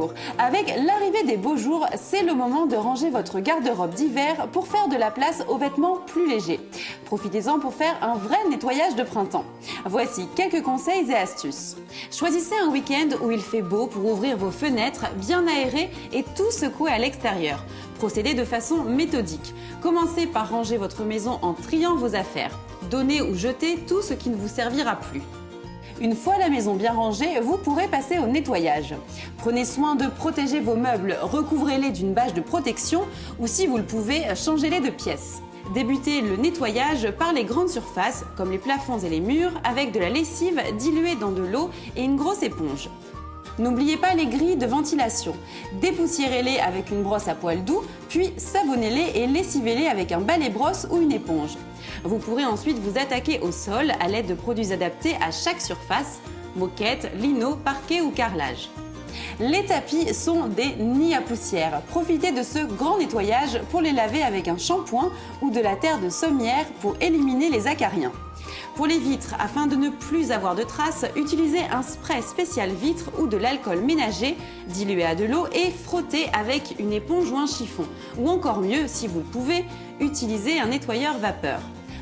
retour. Avec l'arrivée des beaux jours, c'est le moment de ranger votre garde-robe d'hiver pour faire de la place aux vêtements plus légers. Profitez-en pour faire un vrai nettoyage de printemps. Voici quelques conseils et astuces. Choisissez un week-end où il fait beau pour ouvrir vos fenêtres bien aérées et tout secouer à l'extérieur. Procédez de façon méthodique. Commencez par ranger votre maison en triant vos affaires. Donnez ou jetez tout ce qui ne vous servira plus. Une fois la maison bien rangée, vous pourrez passer au nettoyage. Prenez soin de protéger vos meubles, recouvrez-les d'une bâche de protection ou si vous le pouvez, changez-les de pièces. Débutez le nettoyage par les grandes surfaces, comme les plafonds et les murs, avec de la lessive diluée dans de l'eau et une grosse éponge. N'oubliez pas les grilles de ventilation. Dépoussiérez-les avec une brosse à poils doux, puis savonnez-les et lessivez-les avec un balai-brosse ou une éponge. Vous pourrez ensuite vous attaquer au sol à l'aide de produits adaptés à chaque surface, moquette, lino, parquet ou carrelage. Les tapis sont des nids à poussière. Profitez de ce grand nettoyage pour les laver avec un shampoing ou de la terre de sommière pour éliminer les acariens. Pour les vitres, afin de ne plus avoir de traces, utilisez un spray spécial vitre ou de l'alcool ménager dilué à de l'eau et frottez avec une éponge ou un chiffon. Ou encore mieux, si vous le pouvez, utilisez un nettoyeur vapeur.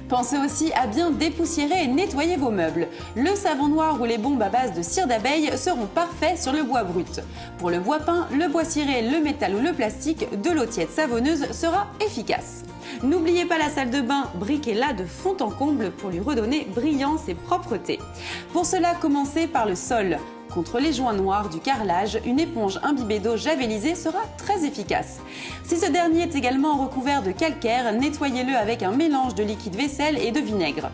Pensez aussi à bien dépoussiérer et nettoyer vos meubles. Le savon noir ou les bombes à base de cire d'abeille seront parfaits sur le bois brut. Pour le bois peint, le bois ciré, le métal ou le plastique, de l'eau tiède savonneuse sera efficace. N'oubliez pas la salle de bain, briquez-la de fond en comble pour lui redonner brillance et propreté. Pour cela, commencez par le sol. Contre les joints noirs du carrelage, une éponge imbibée d'eau javélisée sera très efficace. Si ce dernier est également recouvert de calcaire, nettoyez-le avec un mélange de liquide vaisselle et de vinaigre.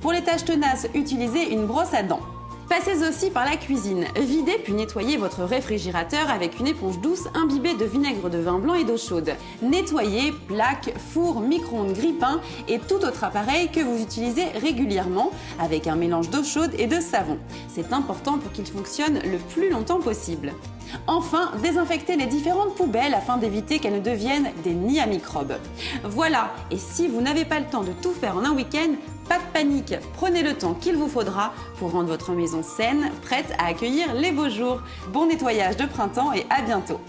Pour les taches tenaces, utilisez une brosse à dents. Passez aussi par la cuisine. Videz puis nettoyez votre réfrigérateur avec une éponge douce imbibée de vinaigre de vin blanc et d'eau chaude. Nettoyez plaques, fours, micro-ondes, grille-pain et tout autre appareil que vous utilisez régulièrement avec un mélange d'eau chaude et de savon. C'est important pour qu'il fonctionne le plus longtemps possible. Enfin, désinfectez les différentes poubelles afin d'éviter qu'elles ne deviennent des nids à microbes. Voilà, et si vous n'avez pas le temps de tout faire en un week-end, pas de panique, prenez le temps qu'il vous faudra pour rendre votre maison saine, prête à accueillir les beaux jours. Bon nettoyage de printemps et à bientôt!